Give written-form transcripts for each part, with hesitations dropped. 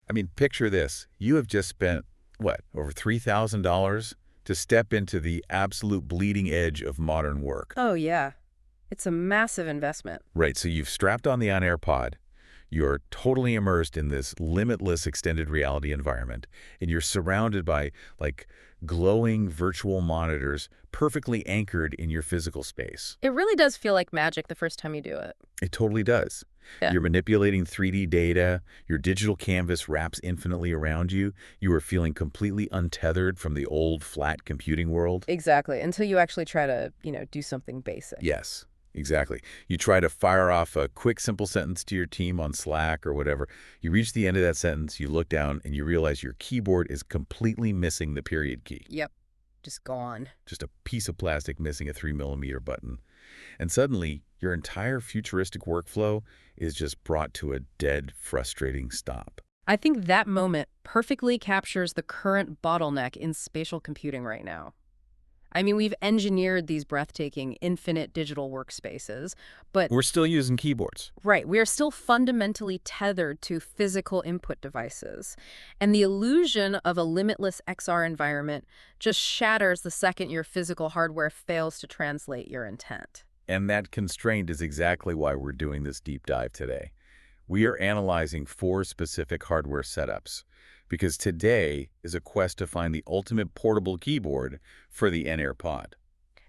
I mean, picture this. You have just spent, what, over $3,000 to step into the absolute bleeding edge of modern work. Oh, yeah. It's a massive investment. Right, so you've strapped on the Inair Pod. You're totally immersed in this limitless extended reality environment, and you're surrounded by, like, glowing virtual monitors perfectly anchored in your physical space. It really does feel like magic the first time you do it. It totally does. Yeah. You're manipulating 3D data, your digital canvas wraps infinitely around you, you are feeling completely untethered from the old, flat computing world. Exactly, until you actually try to, do something basic. Yes, exactly. You try to fire off a quick, simple sentence to your team on Slack or whatever. You reach the end of that sentence, you look down, and you realize your keyboard is completely missing the period key. Yep, just gone. Just a piece of plastic missing a 3mm button. And suddenly, your entire futuristic workflow is just brought to a dead, frustrating stop. I think that moment perfectly captures the current bottleneck in spatial computing right now. I mean, we've engineered these breathtaking, infinite digital workspaces, but We're still using keyboards. right, we are still fundamentally tethered to physical input devices. And the illusion of a limitless XR environment just shatters the second your physical hardware fails to translate your intent. And that constraint is exactly why we're doing this deep dive today. We are analyzing 4 specific hardware setups, because today is a quest to find the ultimate portable keyboard for the Inair Pod.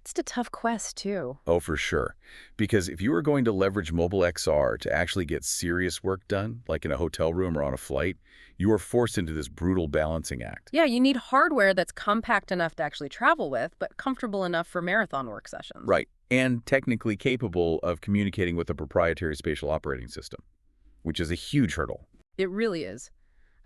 It's a tough quest, too. Oh, for sure. Because if you are going to leverage mobile XR to actually get serious work done, like in a hotel room or on a flight, you are forced into this brutal balancing act. Yeah, you need hardware that's compact enough to actually travel with, but comfortable enough for marathon work sessions. Right. And technically capable of communicating with a proprietary spatial operating system, which is a huge hurdle. It really is.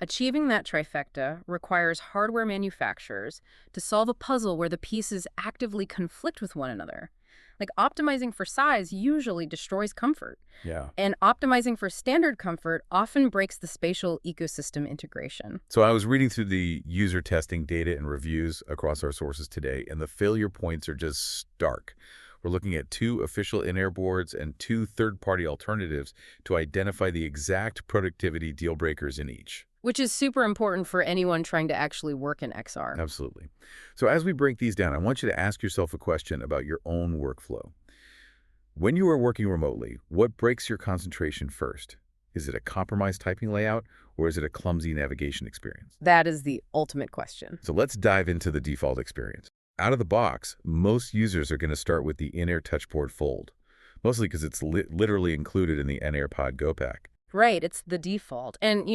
Achieving that trifecta requires hardware manufacturers to solve a puzzle where the pieces actively conflict with one another. Like, optimizing for size usually destroys comfort. Yeah. And optimizing for standard comfort often breaks the spatial ecosystem integration. So I was reading through the user testing data and reviews across our sources today, and the failure points are just stark. We're looking at 2 official Inair boards and 2 third-party alternatives to identify the exact productivity deal breakers in each. Which is super important for anyone trying to actually work in XR. Absolutely. So as we break these down, I want you to ask yourself a question about your own workflow. When you are working remotely, what breaks your concentration first? Is it a compromised typing layout, or is it a clumsy navigation experience? That is the ultimate question. So let's dive into the default experience. Out of the box, most users are going to start with the Inair Touchboard Fold, mostly because it's literally included in the Inair Pod Go Pack. Right, it's the default. And,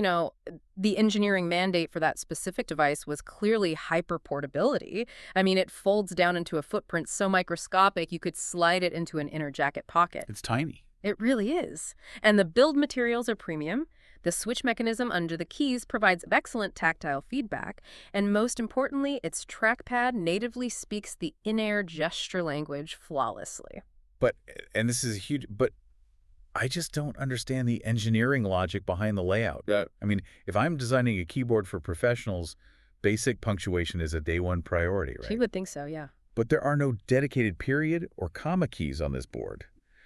the engineering mandate for that specific device was clearly hyperportability. I mean, it folds down into a footprint so microscopic you could slide it into an inner jacket pocket. It's tiny. It really is. And the build materials are premium. The switch mechanism under the keys provides excellent tactile feedback. And most importantly, its trackpad natively speaks the Inair gesture language flawlessly. And this is huge, but I just don't understand the engineering logic behind the layout. Yeah. I mean, if I'm designing a keyboard for professionals, basic punctuation is a day one priority, right? You would think so, yeah. But there are no dedicated period or comma keys on this board.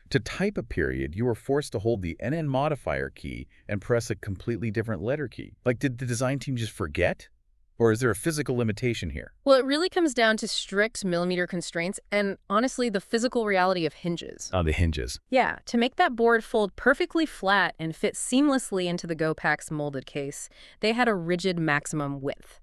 To type a period, you are forced to hold the NN modifier key and press a completely different letter key. Like, did the design team just forget? Or is there a physical limitation here? Well, it really comes down to strict millimeter constraints and, honestly, the physical reality of hinges. On the hinges. Yeah, to make that board fold perfectly flat and fit seamlessly into the Go Pack's molded case, they had a rigid maximum width.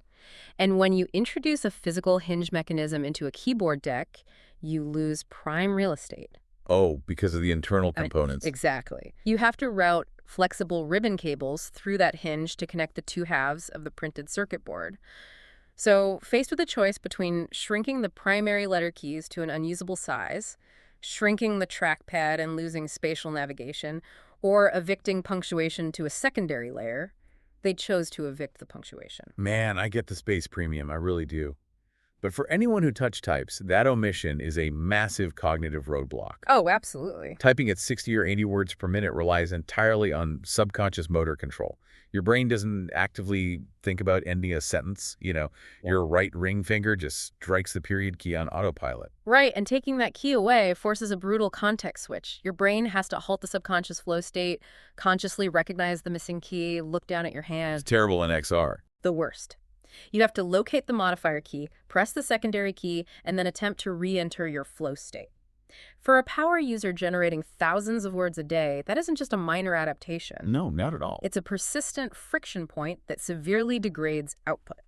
And when you introduce a physical hinge mechanism into a keyboard deck, you lose prime real estate. Oh, because of the internal components. Exactly. You have to route flexible ribbon cables through that hinge to connect the 2 halves of the printed circuit board. So, faced with a choice between shrinking the primary letter keys to an unusable size, shrinking the trackpad and losing spatial navigation, or evicting punctuation to a secondary layer, they chose to evict the punctuation. Man, I get the space premium. I really do. But for anyone who touch types, that omission is a massive cognitive roadblock. Oh, absolutely. Typing at 60 or 80 words per minute relies entirely on subconscious motor control. Your brain doesn't actively think about ending a sentence. Your right ring finger just strikes the period key on autopilot. Right, and taking that key away forces a brutal context switch. Your brain has to halt the subconscious flow state, consciously recognize the missing key, look down at your hand. It's terrible in XR. The worst. You have to locate the modifier key, press the secondary key, and then attempt to re-enter your flow state. For a power user generating thousands of words a day, that isn't just a minor adaptation. No, not at all. It's a persistent friction point that severely degrades output.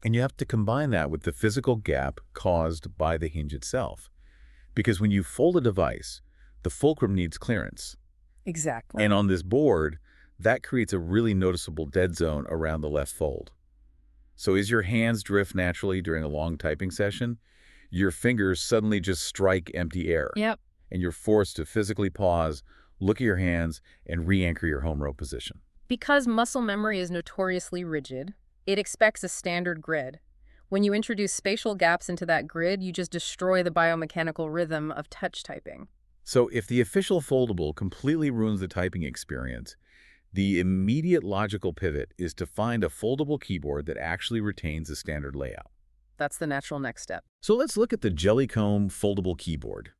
And you have to combine that with the physical gap caused by the hinge itself. Because when you fold a device, the fulcrum needs clearance. Exactly. And on this board, that creates a really noticeable dead zone around the left fold. So as your hands drift naturally during a long typing session, your fingers suddenly just strike empty air. Yep. And you're forced to physically pause, look at your hands, and re-anchor your home row position. Because muscle memory is notoriously rigid, it expects a standard grid. When you introduce spatial gaps into that grid, you just destroy the biomechanical rhythm of touch typing. So if the official foldable completely ruins the typing experience, the immediate logical pivot is to find a foldable keyboard that actually retains the standard layout. That's the natural next step. So let's look at the Jellycomb foldable keyboard.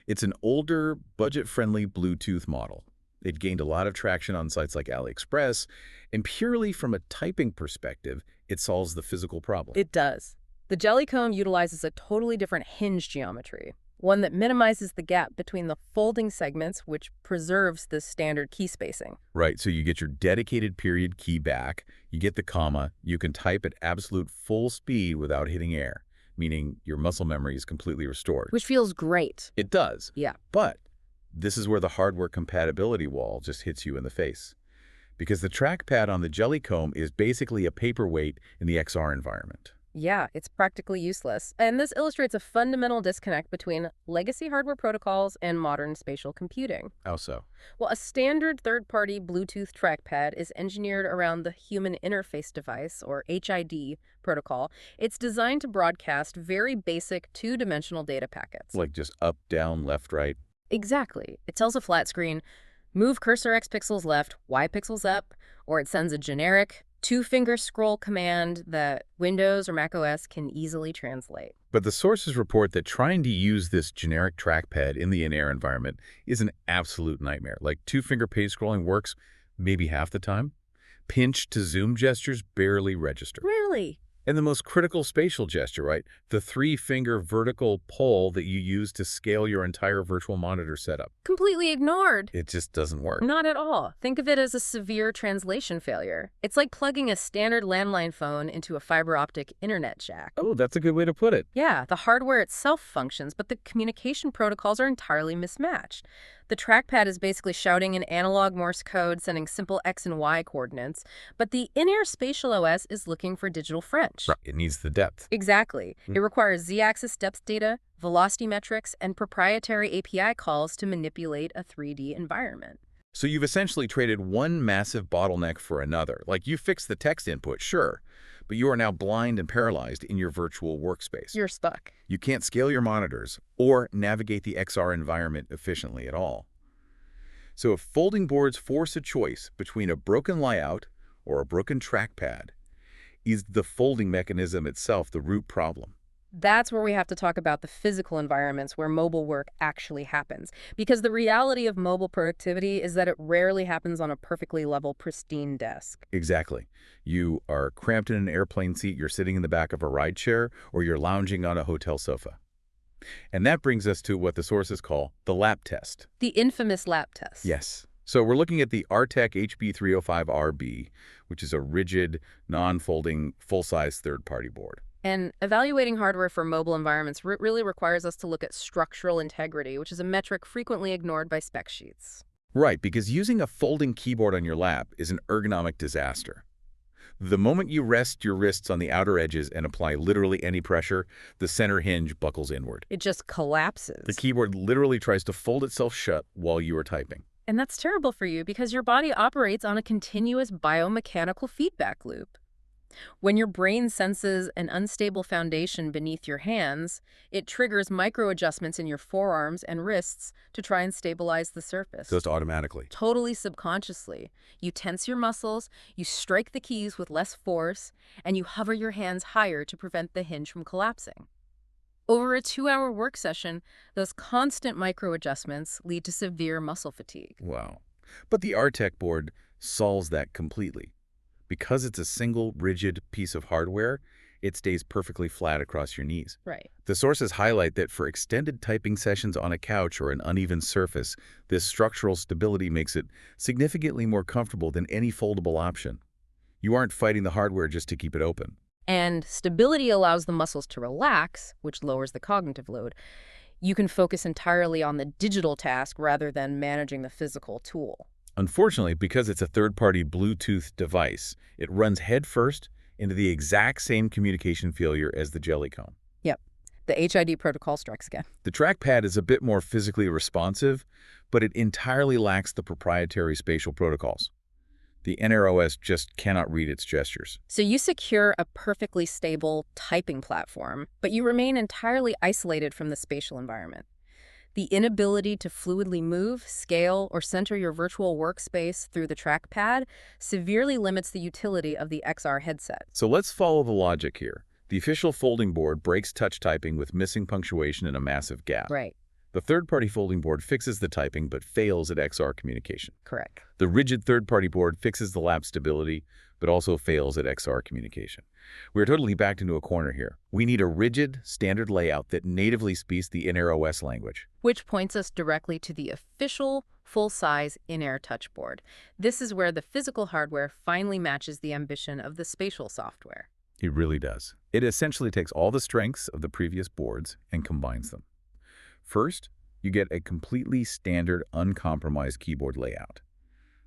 It's an older, budget-friendly Bluetooth model. It gained a lot of traction on sites like AliExpress, and purely from a typing perspective, it solves the physical problem. It does. The Jellycomb utilizes a totally different hinge geometry, one that minimizes the gap between the folding segments, which preserves the standard key spacing. Right, so you get your dedicated period key back, you get the comma, you can type at absolute full speed without hitting air, meaning your muscle memory is completely restored. Which feels great. It does. Yeah. But this is where the hardware compatibility wall just hits you in the face. Because the trackpad on the Jellycomb is basically a paperweight in the XR environment. Yeah, it's practically useless. And this illustrates a fundamental disconnect between legacy hardware protocols and modern spatial computing. How so? Well, a standard third-party Bluetooth trackpad is engineered around the Human Interface Device, or HID, protocol. It's designed to broadcast very basic two-dimensional data packets. Like just up, down, left, right? Exactly. It tells a flat screen, move cursor X pixels left, Y pixels up, or it sends a generic two-finger scroll command that Windows or macOS can easily translate. But the sources report that trying to use this generic trackpad in the Inair environment is an absolute nightmare. Like two-finger page scrolling works maybe half the time. Pinch to zoom gestures barely register. Really? And the most critical spatial gesture, right? The three-finger vertical pull that you use to scale your entire virtual monitor setup. Completely ignored. It just doesn't work. Not at all. Think of it as a severe translation failure. It's like plugging a standard landline phone into a fiber optic internet jack. Oh, that's a good way to put it. Yeah, the hardware itself functions, but the communication protocols are entirely mismatched. The trackpad is basically shouting in analog Morse code, sending simple X and Y coordinates, but the Inair Spatial OS is looking for digital French. Right. It needs the depth. Exactly. It requires Z-axis depth data, velocity metrics, and proprietary API calls to manipulate a 3D environment. So you've essentially traded one massive bottleneck for another. Like you fixed the text input, sure, but you are now blind and paralyzed in your virtual workspace. You're stuck. You can't scale your monitors or navigate the XR environment efficiently at all. So if folding boards force a choice between a broken layout or a broken trackpad, is the folding mechanism itself the root problem? That's where we have to talk about the physical environments where mobile work actually happens. Because the reality of mobile productivity is that it rarely happens on a perfectly level, pristine desk. Exactly. You are cramped in an airplane seat, you're sitting in the back of a ride chair, or you're lounging on a hotel sofa. And that brings us to what the sources call the lap test. The infamous lap test. Yes. So we're looking at the Artec HB305RB, which is a rigid, non-folding, full-size third-party board. And evaluating hardware for mobile environments really requires us to look at structural integrity, which is a metric frequently ignored by spec sheets. Right, because using a folding keyboard on your lap is an ergonomic disaster. The moment you rest your wrists on the outer edges and apply literally any pressure, the center hinge buckles inward. It just collapses. The keyboard literally tries to fold itself shut while you are typing. And that's terrible for you because your body operates on a continuous biomechanical feedback loop. When your brain senses an unstable foundation beneath your hands, it triggers micro adjustments in your forearms and wrists to try and stabilize the surface. Just automatically. Totally subconsciously. You tense your muscles, you strike the keys with less force, and you hover your hands higher to prevent the hinge from collapsing. Over a 2-hour work session, those constant micro adjustments lead to severe muscle fatigue. Wow. But the RTech board solves that completely. Because it's a single, rigid piece of hardware, it stays perfectly flat across your knees. Right. The sources highlight that for extended typing sessions on a couch or an uneven surface, this structural stability makes it significantly more comfortable than any foldable option. You aren't fighting the hardware just to keep it open. And stability allows the muscles to relax, which lowers the cognitive load. You can focus entirely on the digital task rather than managing the physical tool. Unfortunately, because it's a third-party Bluetooth device, it runs headfirst into the exact same communication failure as the Jellycomb. Yep. The HID protocol strikes again. The trackpad is a bit more physically responsive, but it entirely lacks the proprietary spatial protocols. The Inair OS just cannot read its gestures. So you secure a perfectly stable typing platform, but you remain entirely isolated from the spatial environment. The inability to fluidly move, scale, or center your virtual workspace through the trackpad severely limits the utility of the XR headset. So let's follow the logic here. The official folding board breaks touch typing with missing punctuation and a massive gap. Right. The third-party folding board fixes the typing but fails at XR communication. Correct. The rigid third-party board fixes the lap stability but also fails at XR communication. We're totally backed into a corner here. We need a rigid, standard layout that natively speaks the Inair OS language. Which points us directly to the official, full-size Inair Touchboard. This is where the physical hardware finally matches the ambition of the spatial software. It really does. It essentially takes all the strengths of the previous boards and combines them. First, you get a completely standard, uncompromised keyboard layout.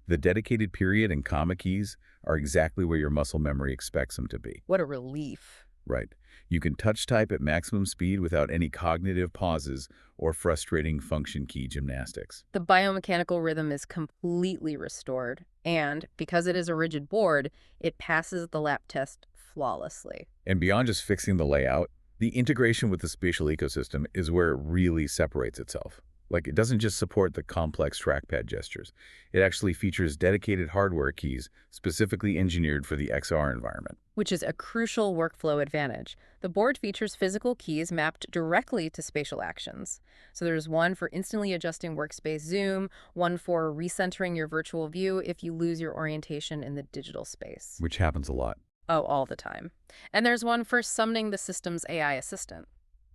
The dedicated period and comma keys are exactly where your muscle memory expects them to be. What a relief. Right. You can touch type at maximum speed without any cognitive pauses or frustrating function key gymnastics. The biomechanical rhythm is completely restored, and because it is a rigid board, it passes the lap test flawlessly. And beyond just fixing the layout, the integration with the spatial ecosystem is where it really separates itself. Like, it doesn't just support the complex trackpad gestures. It actually features dedicated hardware keys specifically engineered for the XR environment. Which is a crucial workflow advantage. The board features physical keys mapped directly to spatial actions. So there's one for instantly adjusting workspace zoom, one for recentering your virtual view if you lose your orientation in the digital space. Which happens a lot. Oh, all the time. And there's one for summoning the system's AI assistant.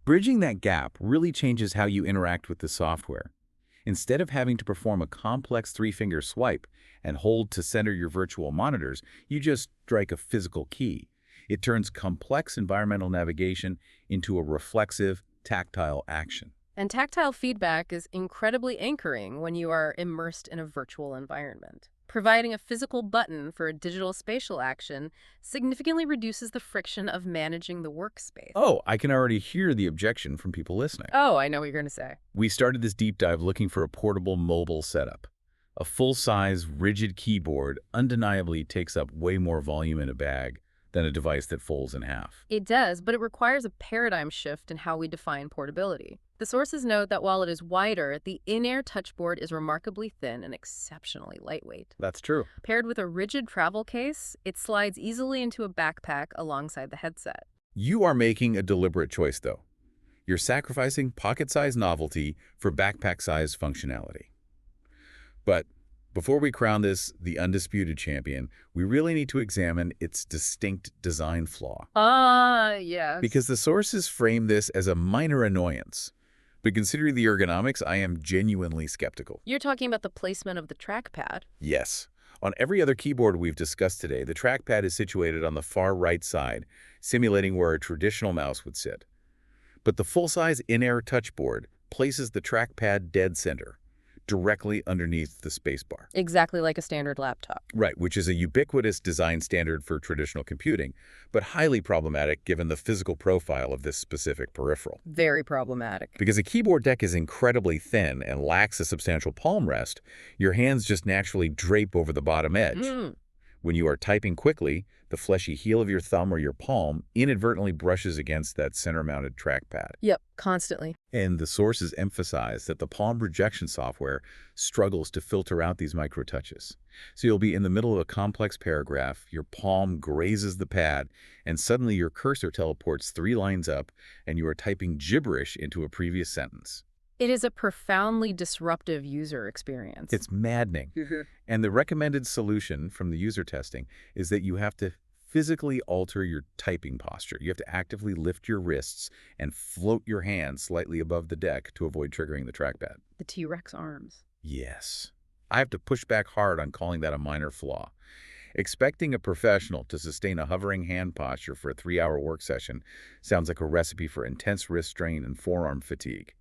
Bridging that gap really changes how you interact with the software. Instead of having to perform a complex 3-finger swipe and hold to center your virtual monitors, you just strike a physical key. It turns complex environmental navigation into a reflexive, tactile action. And tactile feedback is incredibly anchoring when you are immersed in a virtual environment. Providing a physical button for a digital spatial action significantly reduces the friction of managing the workspace. Oh, I can already hear the objection from people listening. Oh, I know what you're going to say. We started this deep dive looking for a portable mobile setup. A full-size, rigid keyboard undeniably takes up way more volume in a bag than a device that folds in half. It does, but it requires a paradigm shift in how we define portability. The sources note that while it is wider, the Inair Touchboard is remarkably thin and exceptionally lightweight. That's true. Paired with a rigid travel case, it slides easily into a backpack alongside the headset. You are making a deliberate choice, though. You're sacrificing pocket-sized novelty for backpack-sized functionality. But before we crown this the undisputed champion, we really need to examine its distinct design flaw. Yes. Because the sources frame this as a minor annoyance. But considering the ergonomics, I am genuinely skeptical. You're talking about the placement of the trackpad. Yes. On every other keyboard we've discussed today, the trackpad is situated on the far right side, simulating where a traditional mouse would sit. But the full-size Inair Touchboard places the trackpad dead center, directly underneath the spacebar. Exactly like a standard laptop. Right, which is a ubiquitous design standard for traditional computing, but highly problematic given the physical profile of this specific peripheral. Very problematic. Because a keyboard deck is incredibly thin and lacks a substantial palm rest, your hands just naturally drape over the bottom edge. When you are typing quickly, the fleshy heel of your thumb or your palm inadvertently brushes against that center-mounted trackpad. Yep, constantly. And the sources emphasize that the palm rejection software struggles to filter out these micro-touches. So you'll be in the middle of a complex paragraph, your palm grazes the pad, and suddenly your cursor teleports 3 lines up, and you are typing gibberish into a previous sentence. It is a profoundly disruptive user experience. It's maddening. And the recommended solution from the user testing is that you have to physically alter your typing posture. You have to actively lift your wrists and float your hands slightly above the deck to avoid triggering the trackpad. The T-Rex arms. Yes. I have to push back hard on calling that a minor flaw. Expecting a professional to sustain a hovering hand posture for a 3-hour work session sounds like a recipe for intense wrist strain and forearm fatigue.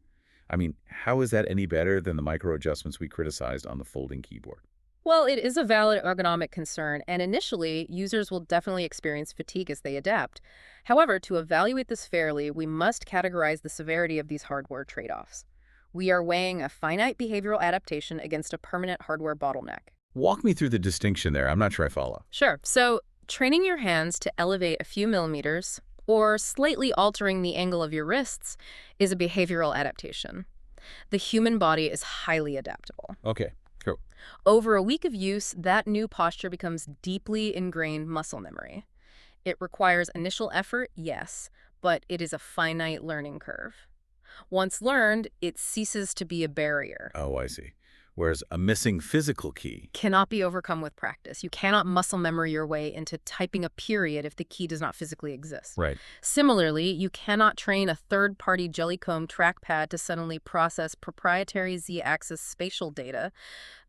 I mean, how is that any better than the micro-adjustments we criticized on the folding keyboard? Well, it is a valid ergonomic concern, and initially, users will definitely experience fatigue as they adapt. However, to evaluate this fairly, we must categorize the severity of these hardware trade-offs. We are weighing a finite behavioral adaptation against a permanent hardware bottleneck. Walk me through the distinction there. I'm not sure I follow. Sure. So, training your hands to elevate a few millimeters or slightly altering the angle of your wrists is a behavioral adaptation. The human body is highly adaptable. Okay, cool. Over a week of use, that new posture becomes deeply ingrained muscle memory. It requires initial effort, yes, but it is a finite learning curve. Once learned, it ceases to be a barrier. Oh, I see. Whereas a missing physical key. Cannot be overcome with practice. You cannot muscle memory your way into typing a period if the key does not physically exist. Right. Similarly, you cannot train a third-party jellycomb trackpad to suddenly process proprietary Z-axis spatial data.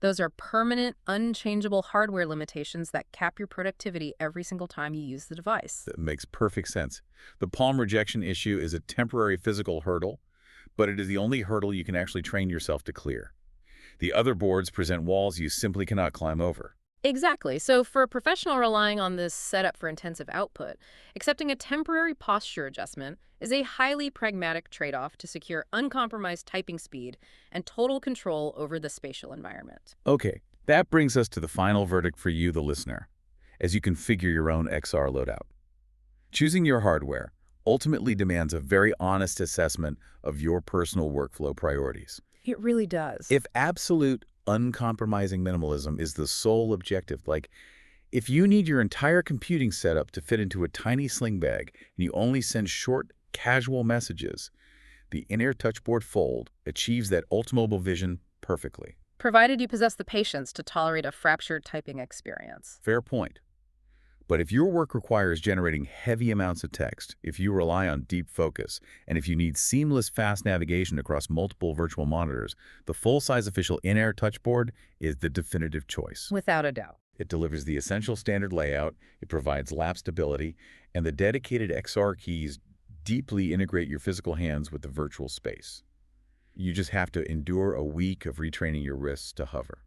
Those are permanent, unchangeable hardware limitations that cap your productivity every single time you use the device. That makes perfect sense. The palm rejection issue is a temporary physical hurdle, but it is the only hurdle you can actually train yourself to clear. The other boards present walls you simply cannot climb over. Exactly. So for a professional relying on this setup for intensive output, accepting a temporary posture adjustment is a highly pragmatic trade-off to secure uncompromised typing speed and total control over the spatial environment. Okay, that brings us to the final verdict for you, the listener, as you configure your own XR loadout. Choosing your hardware ultimately demands a very honest assessment of your personal workflow priorities. It really does. If absolute, uncompromising minimalism is the sole objective, like if you need your entire computing setup to fit into a tiny sling bag and you only send short, casual messages, the Inair Touchboard Fold achieves that ultimate vision perfectly. Provided you possess the patience to tolerate a fractured typing experience. Fair point. But if your work requires generating heavy amounts of text, if you rely on deep focus, and if you need seamless fast navigation across multiple virtual monitors, the full-size official Inair Touchboard is the definitive choice. Without a doubt. It delivers the essential standard layout, it provides lap stability, and the dedicated XR keys deeply integrate your physical hands with the virtual space. You just have to endure a week of retraining your wrists to hover.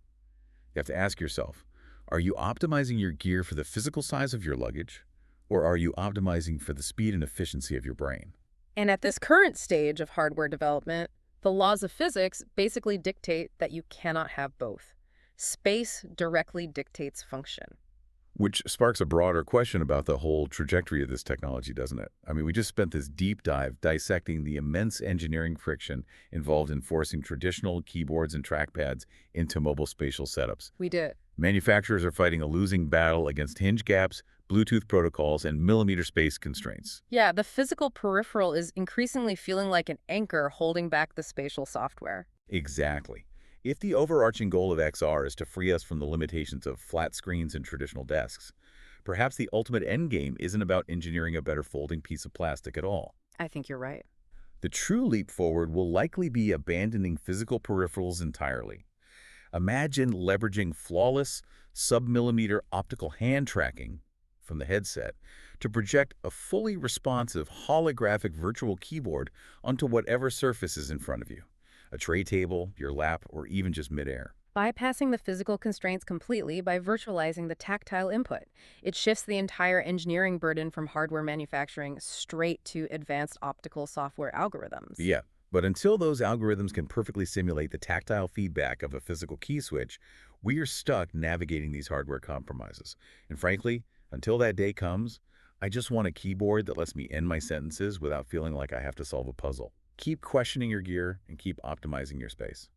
You have to ask yourself, are you optimizing your gear for the physical size of your luggage, or are you optimizing for the speed and efficiency of your brain? And at this current stage of hardware development, the laws of physics basically dictate that you cannot have both. Space directly dictates function. Which sparks a broader question about the whole trajectory of this technology, doesn't it? I mean, we just spent this deep dive dissecting the immense engineering friction involved in forcing traditional keyboards and trackpads into mobile spatial setups. We did. Manufacturers are fighting a losing battle against hinge gaps, Bluetooth protocols, and millimeter space constraints. Yeah, the physical peripheral is increasingly feeling like an anchor holding back the spatial software. Exactly. If the overarching goal of XR is to free us from the limitations of flat screens and traditional desks, perhaps the ultimate endgame isn't about engineering a better folding piece of plastic at all. I think you're right. The true leap forward will likely be abandoning physical peripherals entirely. Imagine leveraging flawless, sub-millimeter optical hand tracking from the headset to project a fully responsive holographic virtual keyboard onto whatever surface is in front of you. A tray table, your lap, or even just midair. Bypassing the physical constraints completely by virtualizing the tactile input. It shifts the entire engineering burden from hardware manufacturing straight to advanced optical software algorithms. Yeah, but until those algorithms can perfectly simulate the tactile feedback of a physical key switch, We are stuck navigating these hardware compromises. And frankly, until that day comes, I just want a keyboard that lets me end my sentences without feeling like I have to solve a puzzle. Keep questioning your gear and keep optimizing your space.